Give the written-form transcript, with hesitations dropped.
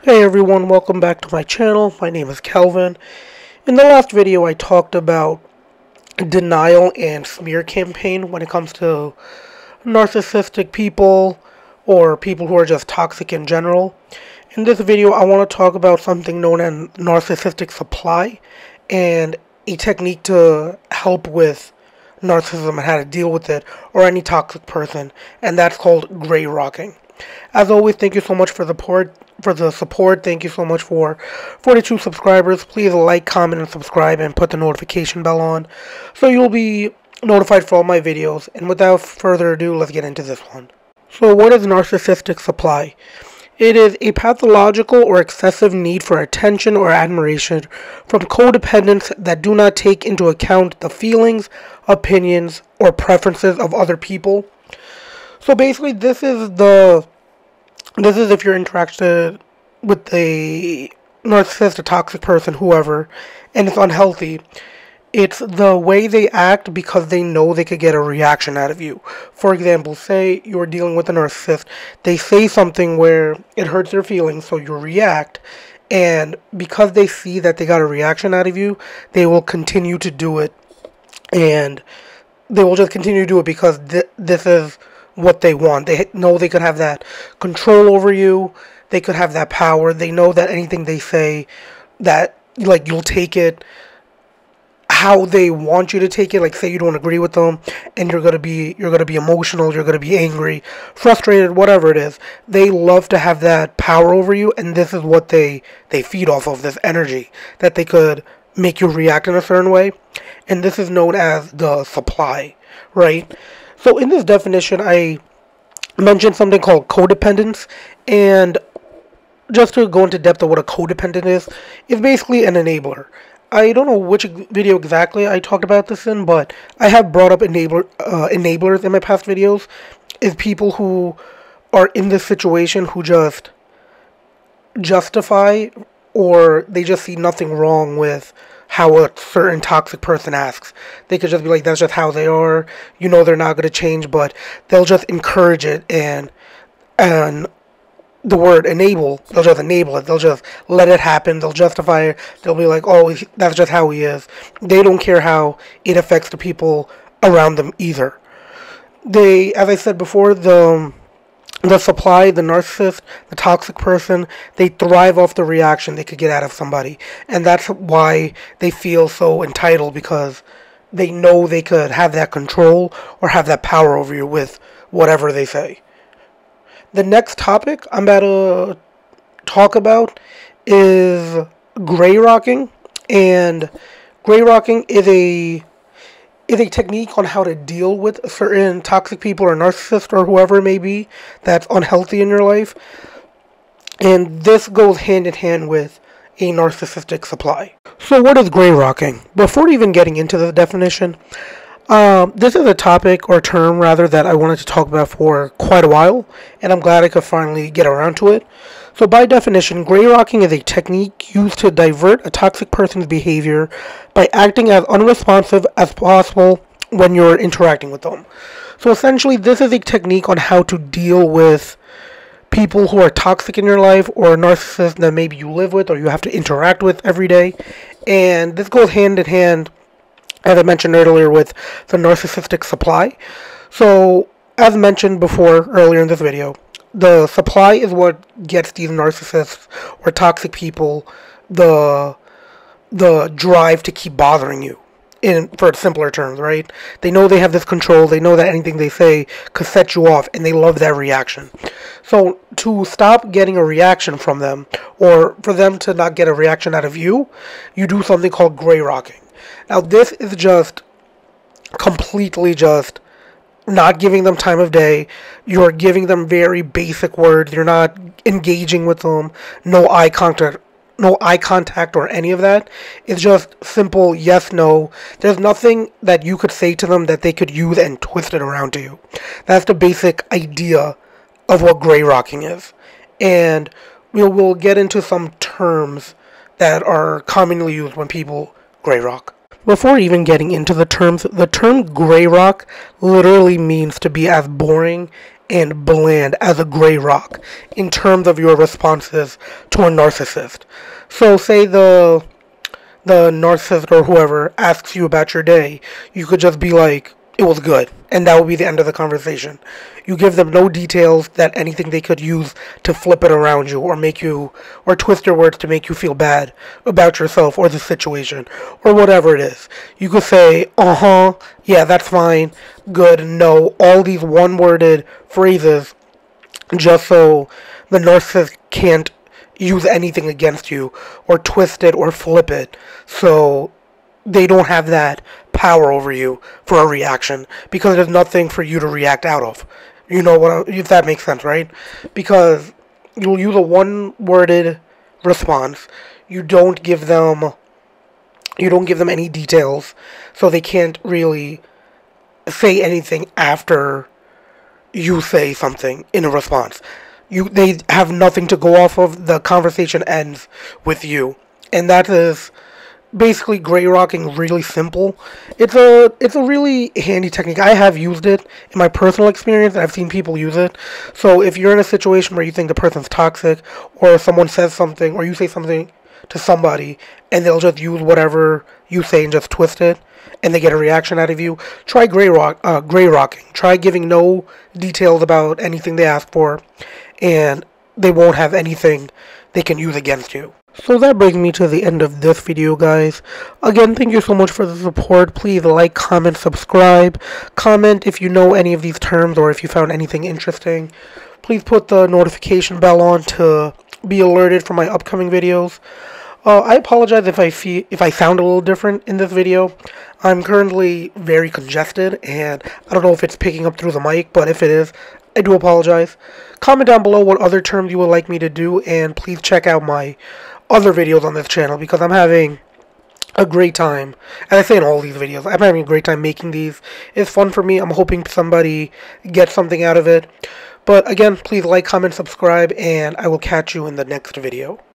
Hey everyone, welcome back to my channel. My name is Kelvin. In the last video I talked about denial and smear campaign when it comes to narcissistic people or people who are just toxic in general. In this video I want to talk about something known as narcissistic supply and a technique to help with narcissism and how to deal with it or any toxic person, and that's called gray rocking. As always, thank you so much for the support. Thank you so much for 42 subscribers. Please like, comment, and subscribe, and put the notification bell on so you'll be notified for all my videos. And without further ado, let's get into this one. So what is narcissistic supply? It is a pathological or excessive need for attention or admiration from codependents that do not take into account the feelings, opinions, or preferences of other people. So basically, this is if you're interacted with a narcissistic, toxic person, whoever, and it's unhealthy. It's the way they act because they know they could get a reaction out of you. For example, say you're dealing with a narcissist, they say something where it hurts their feelings, so you react, and because they see that they got a reaction out of you, they will continue to do it, and they will just continue to do it because this is what they want. They know they could have that control over you. They could have that power. They know that anything they say, that like you'll take it how they want you to take it. Like say you don't agree with them and you're gonna be emotional, you're gonna be angry, frustrated, whatever it is. They love to have that power over you, and this is what they feed off of, this energy that they could make you react in a certain way. And this is known as the supply, right? So in this definition, I mentioned something called codependence, and just to go into depth of what a codependent is, it's basically an enabler. I don't know which video exactly I talked about this in, but I have brought up enablers in my past videos. Is people who are in this situation who just justify, or they just see nothing wrong with how a certain toxic person acts. They could just be like, that's just how they are, you know, they're not going to change, but they'll just encourage it, and the word enable, they'll just enable it, they'll just let it happen, they'll justify it, they'll be like, oh, that's just how he is. They don't care how it affects the people around them either. They, as I said before, the supply, the narcissist, the toxic person, they thrive off the reaction they could get out of somebody. And that's why they feel so entitled, because they know they could have that control or have that power over you with whatever they say. The next topic I'm about to talk about is gray rocking. And gray rocking is a technique on how to deal with certain toxic people or narcissists or whoever it may be that's unhealthy in your life. And this goes hand in hand with a narcissistic supply. So what is gray rocking? Before even getting into the definition, this is a topic or term rather that I wanted to talk about for quite a while, and I'm glad I could finally get around to it. So by definition, gray rocking is a technique used to divert a toxic person's behavior by acting as unresponsive as possible when you're interacting with them. So essentially, this is a technique on how to deal with people who are toxic in your life, or narcissists that maybe you live with or you have to interact with every day. And this goes hand in hand, as I mentioned earlier, with the narcissistic supply. So as mentioned before earlier in this video, the supply is what gets these narcissists or toxic people the drive to keep bothering you, for simpler terms, right? They know they have this control, they know that anything they say could set you off, and they love that reaction. So to stop getting a reaction from them, or for them to not get a reaction out of you, you do something called gray rocking. Now this is just completely just not giving them time of day. You're giving them very basic words. You're not engaging with them. No eye contact or any of that. It's just simple yes, no. There's nothing that you could say to them that they could use and twist it around to you. That's the basic idea of what gray rocking is. And we'll get into some terms that are commonly used when people gray rock. Before even getting into the terms, the term gray rock literally means to be as boring and bland as a gray rock in terms of your responses to a narcissist. So say the narcissist or whoever asks you about your day, you could just be like, it was good. And that would be the end of the conversation. You give them no details that anything they could use to flip it around you or twist your words to make you feel bad about yourself or the situation or whatever it is. You could say, yeah, that's fine, good, no, all these one-worded phrases just so the narcissist can't use anything against you or twist it or flip it so they don't have that power over you for a reaction because there's nothing for you to react out of. You know what? If that makes sense, right? Because you'll use a one-worded response. You don't give them any details, so they can't really say anything after you say something in a response. They have nothing to go off of. The conversation ends with you, and that is basically gray rocking. Really simple. It's a really handy technique. I have used it in my personal experience, and I've seen people use it. So if you're in a situation where you think the person's toxic, or someone says something, or you say something to somebody, and they'll just use whatever you say and just twist it, and they get a reaction out of you, try gray rocking. Try giving no details about anything they ask for, and they won't have anything they can use against you. So that brings me to the end of this video, guys. Again, thank you so much for the support. Please like, comment, subscribe. Comment if you know any of these terms or if you found anything interesting. Please put the notification bell on to be alerted for my upcoming videos. I apologize if I sound a little different in this video. I'm currently very congested, and I don't know if it's picking up through the mic, but if it is, I do apologize. Comment down below what other terms you would like me to do, and please check out my other videos on this channel because I'm having a great time. As I say in all these videos, I'm having a great time making these. It's fun for me. I'm hoping somebody gets something out of it. But again, please like, comment, subscribe, and I will catch you in the next video.